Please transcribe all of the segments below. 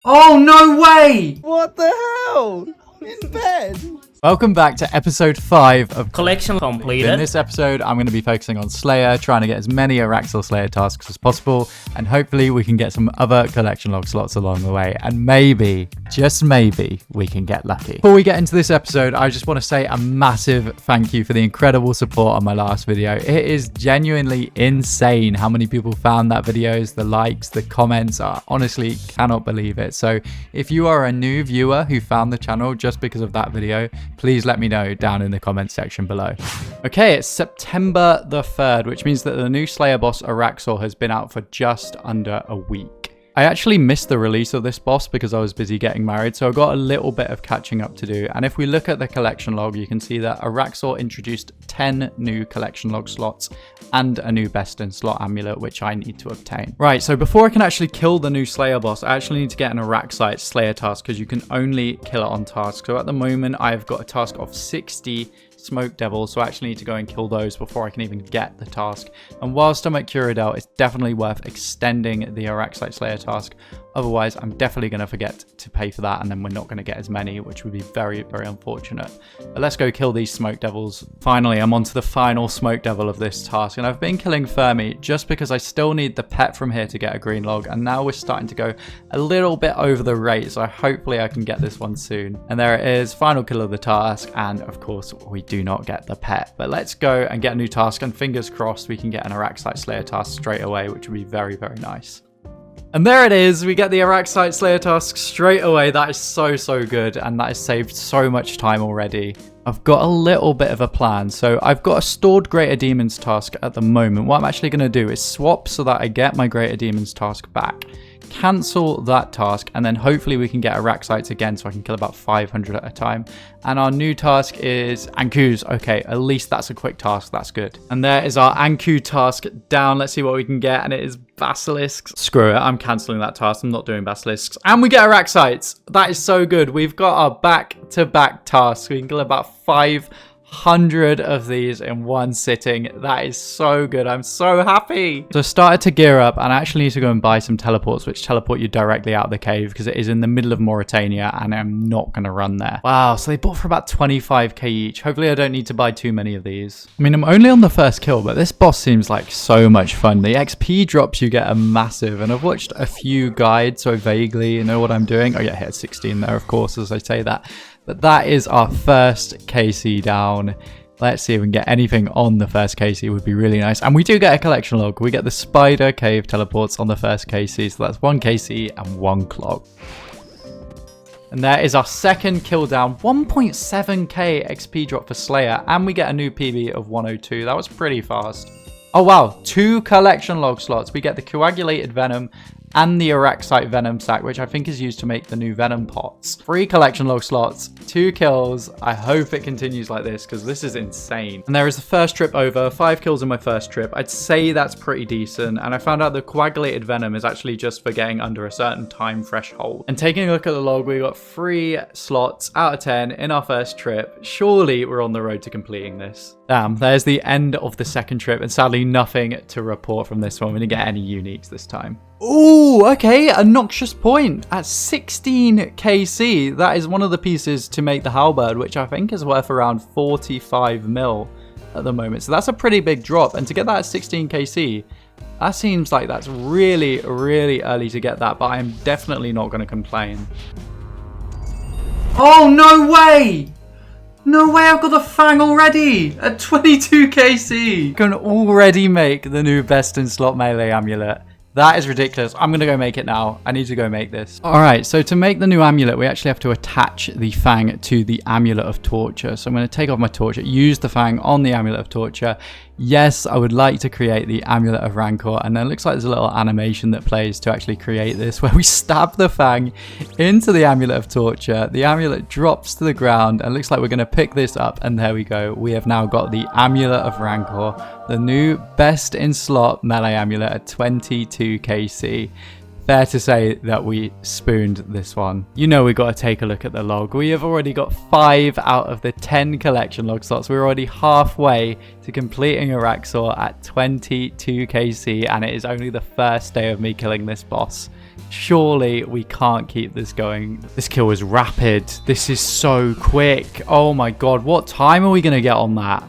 Oh, no way! What the hell? I'm in bed. Welcome back to episode 5 of Collection completed. In this episode, I'm going to be focusing on Slayer, trying to get as many Araxxor Slayer tasks as possible, and hopefully we can get some other collection log slots along the way, and maybe, just maybe, we can get lucky. Before we get into this episode, I just want to say a massive thank you for the incredible support on my last video. It is genuinely insane how many people found that videos, the likes, the comments. I honestly cannot believe it. So if you are a new viewer who found the channel just because of that video, please let me know down in the comment section below. Okay, it's September the 3rd, which means that the new Slayer boss Araxxor has been out for just under a week. I actually missed the release of this boss because I was busy getting married, so I got a little bit of catching up to do. And if we look at the collection log, you can see that Araxxor introduced 10 new collection log slots and a new best in slot amulet, which I need to obtain. Right, so before I can actually kill the new Slayer boss, I actually need to get an Araxxite Slayer task because you can only kill it on task. So at the moment, I've got a task of 60 Smoke Devils, so I actually need to go and kill those before I can even get the task. And whilst I'm at Curadel's, it's definitely worth extending the Araxxite Slayer task. Otherwise, I'm definitely going to forget to pay for that, and then we're not going to get as many, which would be very, very unfortunate. But let's go kill these Smoke Devils. Finally, I'm on to the final Smoke Devil of this task, and I've been killing Fermi just because I still need the pet from here to get a green log, and now we're starting to go a little bit over the rate, so hopefully I can get this one soon. And there it is, final kill of the task, and of course, we do not get the pet. But let's go and get a new task, and fingers crossed we can get an Araxxite Slayer task straight away, which would be very, very nice. And there it is, we get the Araxxite Slayer task straight away. That is so good, and that has saved so much time already. I've got a little bit of a plan. So I've got a stored Greater Demons task at the moment. What I'm actually going to do is swap so that I get my Greater Demons task back, cancel that task, and then hopefully we can get Araxxites again so I can kill about 500 at a time. And our new task is Anku's. Okay, at least that's a quick task. That's good. And there is our Anku task down. Let's see what we can get. And it is Basilisks. Screw it. I'm cancelling that task. I'm not doing Basilisks. And we get Araxxites. That is so good. We've got our back-to-back tasks. We can kill about 500 of these in one sitting. That is so good. I'm so happy. So I started to gear up, and I actually need to go and buy some teleports which teleport you directly out of the cave because it is in the middle of Mauritania and I'm not going to run there. Wow, so they bought for about 25k each. Hopefully I don't need to buy too many of these. I mean, I'm only on the first kill, but this boss seems like so much fun. The XP drops you get are massive, and I've watched a few guides so I vaguely know what I'm doing. Oh yeah, I hit 16 there, of course, as I say that. But that is our first KC down. Let's see if we can get anything on the first KC. It would be really nice. And we do get a collection log. We get the Spider Cave teleports on the first KC. So that's 1 KC and 1 clog. And there is our second kill down. 1.7k XP drop for Slayer. And we get a new PB of 102. That was pretty fast. Oh wow, 2 collection log slots. We get the Coagulated Venom and the Araxxite Venom sack, which I think is used to make the new Venom pots. 3 collection log slots, 2 kills. I hope it continues like this because this is insane. And there is the first trip over, 5 kills in my first trip. I'd say that's pretty decent. And I found out the Coagulated Venom is actually just for getting under a certain time threshold. And taking a look at the log, we got 3 slots out of 10 in our first trip. Surely we're on the road to completing this. Damn, there's the end of the second trip, and sadly nothing to report from this one. We didn't get any uniques this time. Ooh, okay, a Noxious Point at 16 KC. That is one of the pieces to make the Halberd, which I think is worth around 45 mil at the moment. So that's a pretty big drop, and to get that at 16 KC, that seems like that's really, really early to get that, but I'm definitely not going to complain. Oh, no way! No way, I've got the Fang already at 22 KC. Can already make the new best in slot melee amulet. That is ridiculous. I'm going to go make it now. I need to go make this. All right, so to make the new amulet, we actually have to attach the Fang to the Amulet of Torture. So I'm going to take off my Torture, use the Fang on the Amulet of Torture. Yes, I would like to create the Amulet of Rancor, and then it looks like there's a little animation that plays to actually create this, where we stab the Fang into the Amulet of Torture. The amulet drops to the ground, and it looks like we're going to pick this up, and there we go. We have now got the Amulet of Rancor, the new best in slot melee amulet at 22 KC. Fair to say that we spooned this one. You know we got to take a look at the log. We have already got 5 out of the 10 collection log slots. We're already halfway to completing Araxxor at 22 KC, and it is only the first day of me killing this boss. Surely we can't keep this going. This kill is rapid. This is so quick. Oh my god, what time are we going to get on that?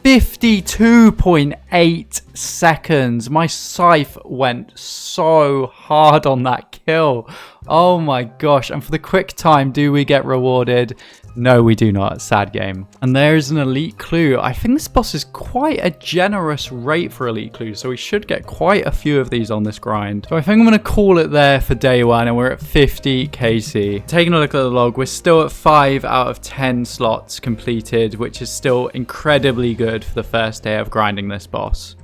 52.8 seconds. My scythe went so hard on that kill. Oh my gosh. And for the quick time, do we get rewarded? No, we do not. Sad game. And there's an elite clue. I think this boss is quite a generous rate for elite clues, so we should get quite a few of these on this grind. So I think I'm going to call it there for day 1, and we're at 50 KC. Taking a look at the log, we're still at 5 out of 10 slots completed, which is still incredibly good for the first day of grinding this boss.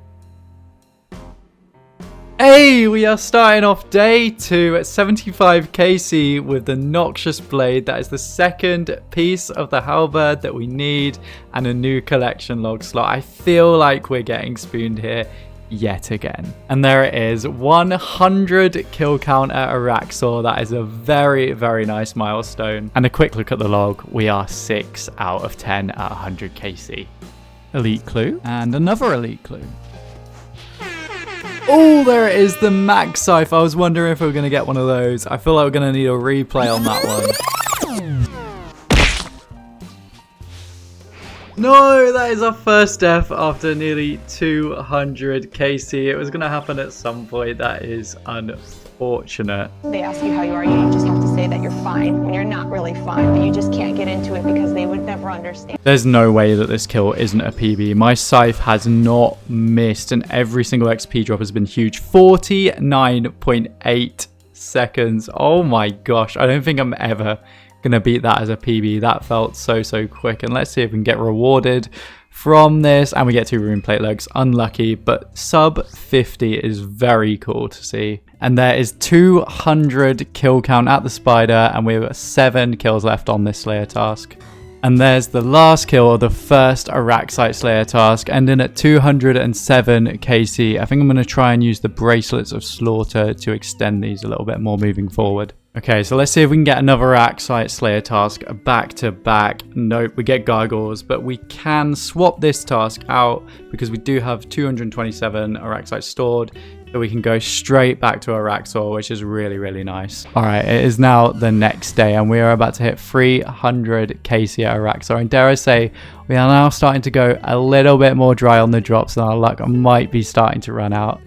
Hey, we are starting off day 2 at 75 KC with the Noxious Blade. That is the second piece of the halberd that we need, and a new collection log slot. I feel like we're getting spooned here yet again. And there it is, 100 kill count at Araxor. That is a very, very nice milestone. And a quick look at the log, we are 6 out of 10 at 100 KC. Elite clue, and another elite clue. Oh, there it is, the max scythe. I was wondering if we were going to get one of those. I feel like we're going to need a replay on that one. No, that is our first death after nearly 200 KC. It was going to happen at some point. That is unfortunate. They ask you how you are, you just have to say that you're fine when you're not really fine, but you just can't get into it because they would never understand. There's no way that this kill isn't a PB. My scythe has not missed, and every single XP drop has been huge. 49.8 seconds. Oh my gosh. I don't think I'm ever going to beat that as a PB. That felt so quick. And let's see if we can get rewarded from this. And we get 2 rune plate legs. Unlucky, but sub 50 is very cool to see. And there is 200 kill count at the spider, and we've got 7 kills left on this Slayer task. And there's the last kill of the first Araxite Slayer task, ending at 207 KC. I think I'm going to try and use the Bracelets of Slaughter to extend these a little bit more moving forward. Okay, so let's see if we can get another Araxite Slayer task back to back. Nope, we get Gargoyles, but we can swap this task out because we do have 227 Araxite stored. So we can go straight back to Araxor, which is really nice. All right, it is now the next day, and we are about to hit 300 KC at Araxor. And dare I say, we are now starting to go a little bit more dry on the drops, and our luck might be starting to run out.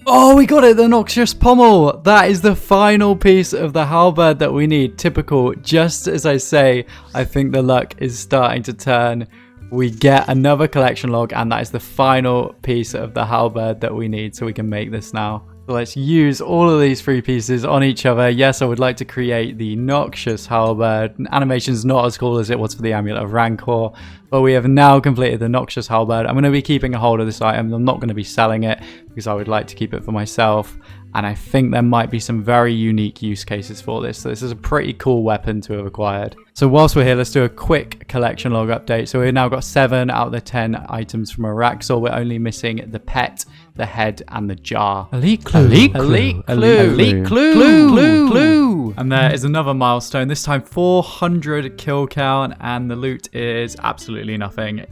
Oh, we got it, the Noxious Pommel. That is the final piece of the halberd that we need. Typical, just as I say, I think the luck is starting to turn. We get another collection log, and that is the final piece of the halberd that we need, so we can make this now. So let's use all of these 3 pieces on each other. Yes, I would like to create the Noxious halberd. Animation's not as cool as it was for the Amulet of Rancor, but we have now completed the Noxious halberd. I'm going to be keeping a hold of this item. I'm not going to be selling it because I would like to keep it for myself. And I think there might be some very unique use cases for this. So this is a pretty cool weapon to have acquired. So whilst we're here, let's do a quick collection log update. So we've now got 7 out of the 10 items from Araxor. We're only missing the pet, the head, and the jar. Elite clue. Elite clue. Elite clue. Elite clue. And there is another milestone. This time 400 kill count, and the loot is absolutely nothing.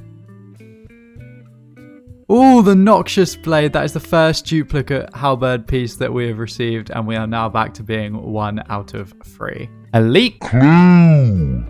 Oh, the Noxious Blade. That is the first duplicate halberd piece that we have received, and we are now back to being 1 out of 3. Elite clue.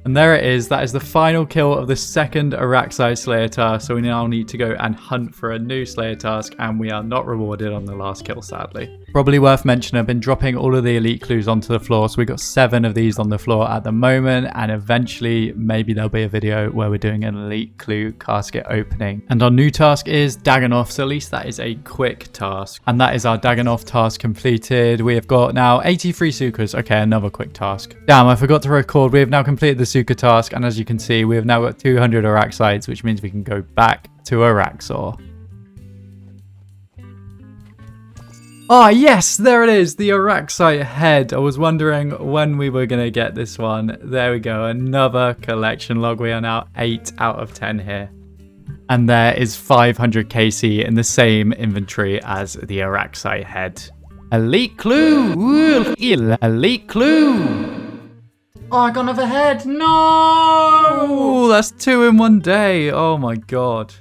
And there it is. That is the final kill of the second Araxite Slayer task. So we now need to go and hunt for a new Slayer task, and we are not rewarded on the last kill, sadly. Probably worth mentioning, I've been dropping all of the elite clues onto the floor. So we've got 7 of these on the floor at the moment, and eventually maybe there'll be a video where we're doing an elite clue casket opening. And our new task is Dagannoth, so at least that is a quick task. And that is our Dagannoth task completed. We have got now 83 Sukas. Okay, another quick task. Damn, I forgot to record. We have now completed the Suka task, and as you can see, we have now got 200 Araxites, which means we can go back to Araxor. Ah, yes, there it is, the Araxite head. I was wondering when we were going to get this one. There we go, another collection log. We are now 8 out of 10 here. And there is 500 KC in the same inventory as the Araxite head. Elite clue! Elite clue! Oh, I got another head. No! Ooh, that's 2 in one day. Oh my god.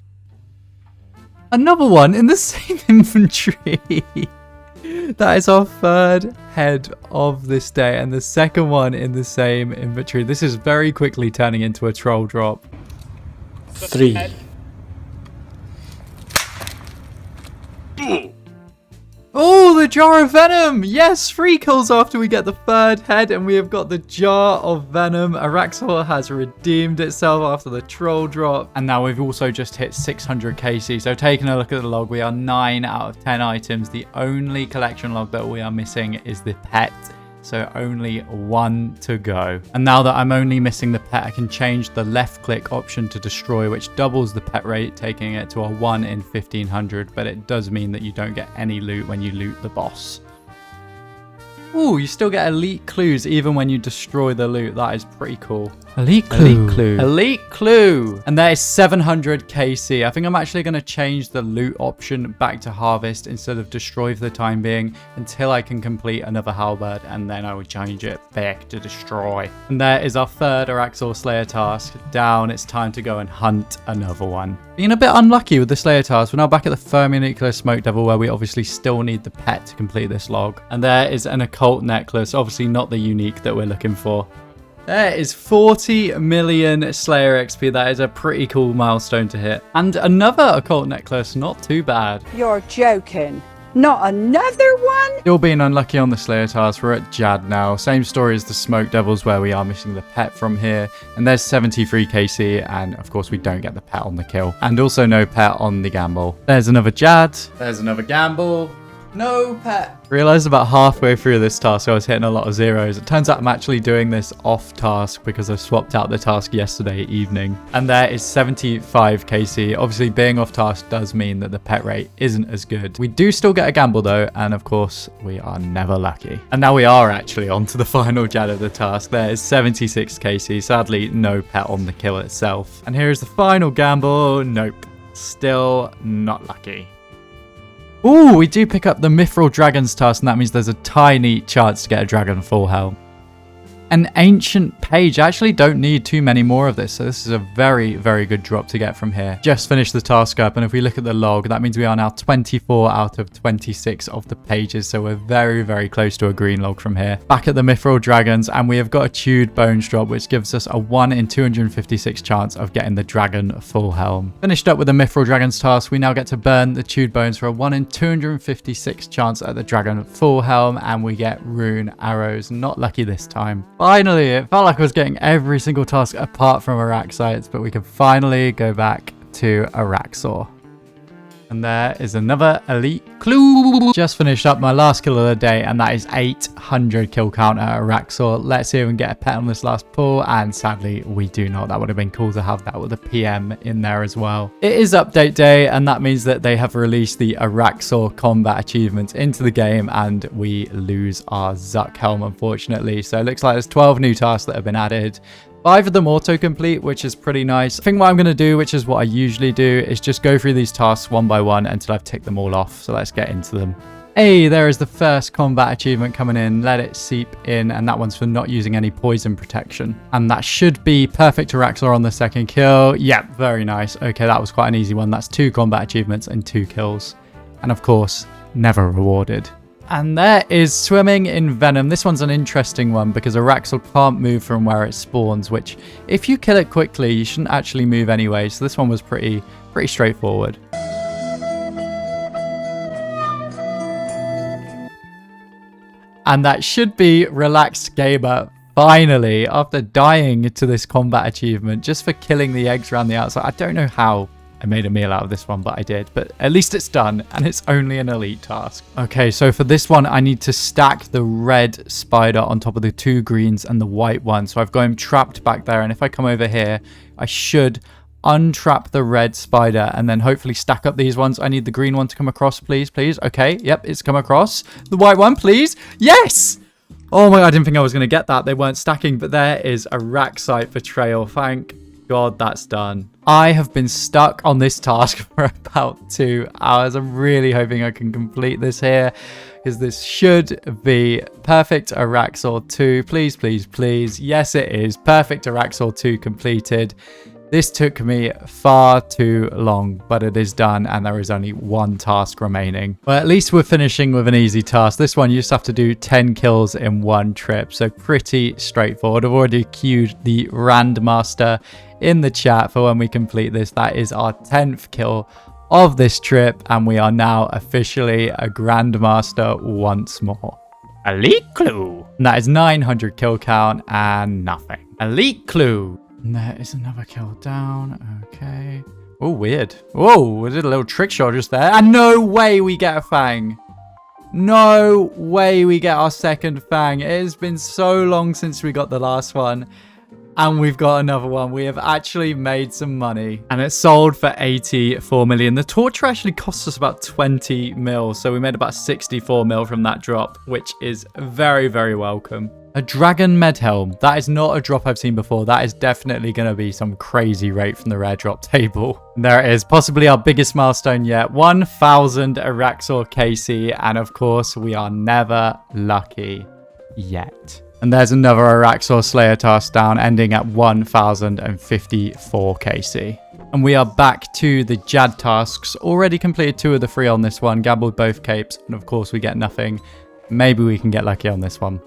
Another one in the same inventory. That is our third head of this day and the second one in the same inventory. This is very quickly turning into a troll drop. 3. Oh, the jar of venom! Yes, 3 kills after we get the third head, and we have got the jar of venom. Araxor has redeemed itself after the troll drop, and now we've also just hit 600 KC. So taking a look at the log, we are 9 out of 10 items. The only collection log that we are missing is the pet. So only 1 to go. And now that I'm only missing the pet, I can change the left click option to destroy, which doubles the pet rate, taking it to a 1 in 1500. But it does mean that you don't get any loot when you loot the boss. Ooh, you still get elite clues even when you destroy the loot. That is pretty cool. Elite clue. Elite clue. Elite clue. And that is 700 KC. I think I'm actually going to change the loot option back to harvest instead of destroy for the time being until I can complete another halberd, and then I will change it back to destroy. And there is our third Araxor Slayer task down. It's time to go and hunt another one. Being a bit unlucky with the Slayer task, we're now back at the Thermonuclear Smoke Devil, where we obviously still need the pet to complete this log. And there is an occult necklace, obviously not the unique that we're looking for. There is 40 million Slayer XP. That is a pretty cool milestone to hit. And another occult necklace, not too bad. You're joking. Not another one? Still being unlucky on the Slayer task. We're at Jad now. Same story as the Smoke Devils, where we are missing the pet from here. And there's 73 KC, and of course we don't get the pet on the kill. And also no pet on the gamble. There's another Jad. There's another gamble. No pet. Realized about halfway through this task I was hitting a lot of zeros. It turns out I'm actually doing this off task because I swapped out the task yesterday evening. And there is 75 KC. Obviously being off task does mean that the pet rate isn't as good. We do still get a gamble though, and of course we are never lucky. And now we are actually on to the final Jad of the task. There is 76 KC. Sadly no pet on the kill itself. And here is the final gamble. Nope. Still not lucky. Ooh, we do pick up the Mithril Dragons task, and that means there's a tiny chance to get a dragon full helm. An ancient page. I actually don't need too many more of this, so this is a very, very good drop to get from here. Just finished the task up, and if we look at the log, that means we are now 24 out of 26 of the pages, so we're very, very close to a green log from here. Back at the Mithril Dragons, and we have got a Chewed Bones drop, which gives us a 1 in 256 chance of getting the dragon full helm. Finished up with the Mithril Dragons task, we now get to burn the Chewed Bones for a 1 in 256 chance at the dragon full helm, and we get rune arrows. Not lucky this time. Finally, it felt like I was getting every single task apart from Araxites, but we can finally go back to Araxor. And there is another elite clue. Just finished up my last kill of the day, and that is 800 kill count at Araxor. Let's see if we can get a pet on this last pull, and sadly we do not. That would have been cool to have that with a PM in there as well. It is update day, and that means that they have released the Araxor combat achievements into the game, and we lose our Zuck helm, unfortunately. So it looks like there's 12 new tasks that have been added. 5 of them autocomplete, which is pretty nice. I think what I'm going to do, which is what I usually do, is just go through these tasks one by one until I've ticked them all off. So let's get into them. Hey, there is the first combat achievement coming in. Let it seep in, and that one's for not using any poison protection. And that should be perfect Araxor on the second kill. Yep, very nice. Okay, that was quite an easy one. That's 2 combat achievements and 2 kills. And of course, never rewarded. And there is Swimming in Venom. This one's an interesting one because Araxor can't move from where it spawns, which if you kill it quickly, you shouldn't actually move anyway. So this one was pretty straightforward. And that should be Relaxed Gamer. Finally, after dying to this combat achievement just for killing the eggs around the outside. I don't know how I made a meal out of this one, but I did. But at least it's done, and it's only an elite task. Okay, so for this one, I need to stack the red spider on top of the 2 greens and the white one. So I've got him trapped back there, and if I come over here, I should untrap the red spider and then hopefully stack up these ones. I need the green one to come across, please. Okay, yep, it's come across. The white one, please. Yes! Oh my God, I didn't think I was going to get that. They weren't stacking, but there is a Araxite betrayal. Thank God that's done. I have been stuck on this task for about 2 hours. I'm really hoping I can complete this here, because this should be perfect Araxor 2. Please, please, please. Yes, it is. Perfect Araxor 2 completed. This took me far too long, but it is done and there is only one task remaining. Well, at least we're finishing with an easy task. This one, you just have to do 10 kills in one trip. So pretty straightforward. I've already queued the Randmaster in the chat for when we complete this. That is our 10th kill of this trip, and we are now officially a Grandmaster once more. Elite Clue. And that is 900 kill count and nothing. Elite Clue. And there is another kill down. Okay. Oh, weird. Whoa, we did a little trick shot just there. And no way we get a Fang. No way we get our second Fang. It has been so long since we got the last one. And we've got another one. We have actually made some money. And it sold for 84 million. The torture actually cost us about 20 mil. So we made about 64 mil from that drop, which is very, very welcome. A Dragon Medhelm. That is not a drop I've seen before. That is definitely going to be some crazy rate from the rare drop table. And there it is. Possibly our biggest milestone yet. 1,000 Araxor KC. And of course, we are never lucky yet. And there's another Araxor Slayer task down, ending at 1,054 KC. And we are back to the Jad tasks. Already completed 2 of the 3 on this one. Gambled both capes. And of course, we get nothing. Maybe we can get lucky on this one.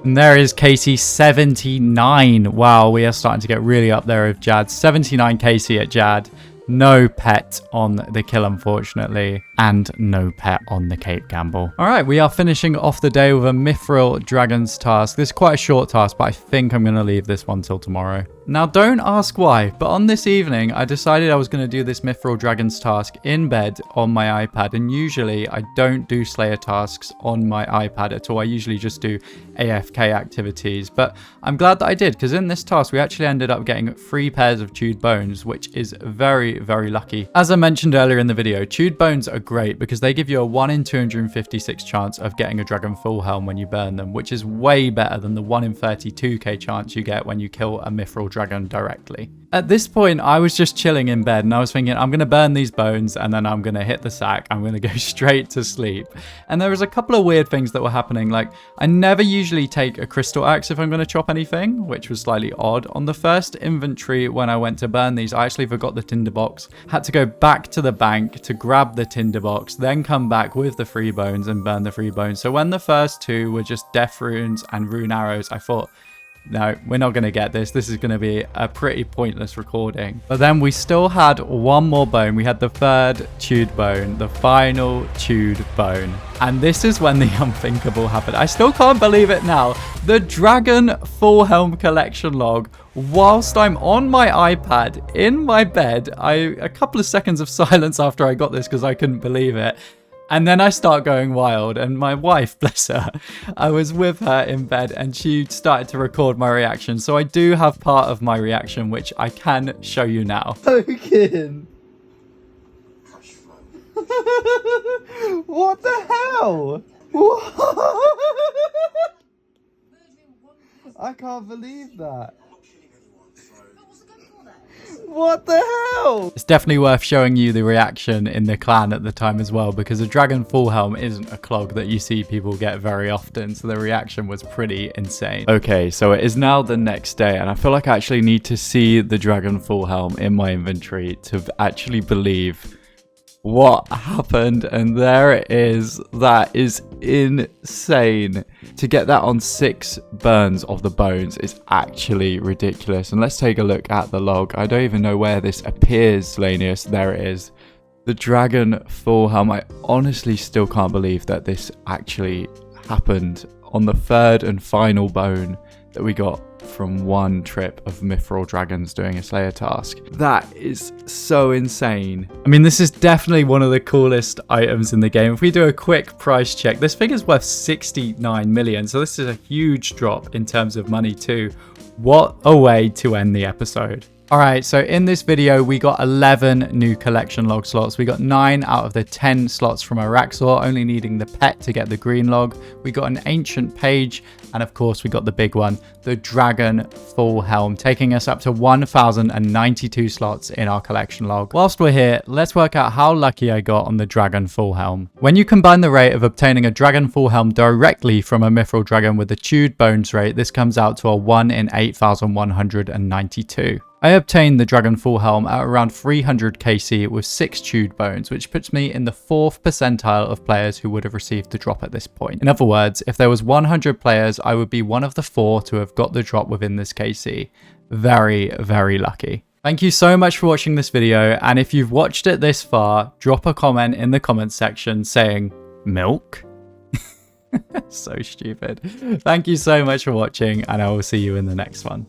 And there is KC 79. Wow, we are starting to get really up there with Jad. 79 KC at Jad. No pet on the kill, unfortunately, and no pet on the Cape Gamble. All right, we are finishing off the day with a Mithril Dragons task. This is quite a short task, but I think I'm going to leave this one till tomorrow. Now, don't ask why, but on this evening, I decided I was going to do this Mithril Dragons task in bed on my iPad. And usually, I don't do Slayer tasks on my iPad at all. I usually just do AFK activities. But I'm glad that I did, because in this task, we actually ended up getting 3 pairs of chewed bones, which is very, very lucky. As I mentioned earlier in the video, chewed bones are great because they give you a 1 in 256 chance of getting a Dragon Full Helm when you burn them, which is way better than the 1 in 32k chance you get when you kill a Mithril Dragon directly. At this point, I was just chilling in bed and I was thinking, I'm going to burn these bones and then I'm going to hit the sack. I'm going to go straight to sleep. And there was a couple of weird things that were happening. Like, I never usually take a crystal axe if I'm going to chop anything, which was slightly odd. On the first inventory, when I went to burn these, I actually forgot the tinderbox. Had to go back to the bank to grab the tinderbox, then come back with the 3 bones and burn the 3 bones. So when the first 2 were just death runes and rune arrows, I thought, no, we're not going to get this. This is going to be a pretty pointless recording. But then we still had 1 more bone. We had the 3rd chewed bone, the final chewed bone. And this is when the unthinkable happened. I still can't believe it now. The Dragon Full Helm collection log, whilst I'm on my iPad in my bed. A couple of seconds of silence after I got this because I couldn't believe it. And then I start going wild, and my wife, bless her, I was with her in bed and she started to record my reaction. So I do have part of my reaction, which I can show you now. Token. What the hell? What? I can't believe that. What the hell? It's definitely worth showing you the reaction in the clan at the time as well, because a Dragon Full Helm isn't a clog that you see people get very often, so the reaction was pretty insane. Okay, so it is now the next day, and I feel like I actually need to see the Dragon Full Helm in my inventory to actually believe what happened. And there it is. That is insane. To get that on 6 burns of the bones is actually ridiculous. And let's take a look at the log. I don't even know where this appears, Lanius. There it is. The Dragon Full Helm. I honestly still can't believe that this actually happened on the 3rd and final bone that we got from 1 trip of Mithril Dragons doing a Slayer task. That is so insane. I mean, this is definitely one of the coolest items in the game. If we do a quick price check, this thing is worth 69 million. So this is a huge drop in terms of money too. What a way to end the episode. All right, so in this video, we got 11 new collection log slots. We got 9 out of the 10 slots from Araxor, only needing the pet to get the green log. We got an ancient page, and of course, we got the big one, the Dragon Full Helm, taking us up to 1,092 slots in our collection log. Whilst we're here, let's work out how lucky I got on the Dragon Full Helm. When you combine the rate of obtaining a Dragon Full Helm directly from a Mithril Dragon with the Chewed Bones rate, this comes out to a 1 in 8,192. I obtained the Dragon Full Helm at around 300 KC with 6 Chewed Bones, which puts me in the 4th percentile of players who would have received the drop at this point. In other words, if there was 100 players, I would be one of the 4 to have got the drop within this KC. Very, very lucky. Thank you so much for watching this video, and if you've watched it this far, drop a comment in the comments section saying, milk? So stupid. Thank you so much for watching, and I will see you in the next one.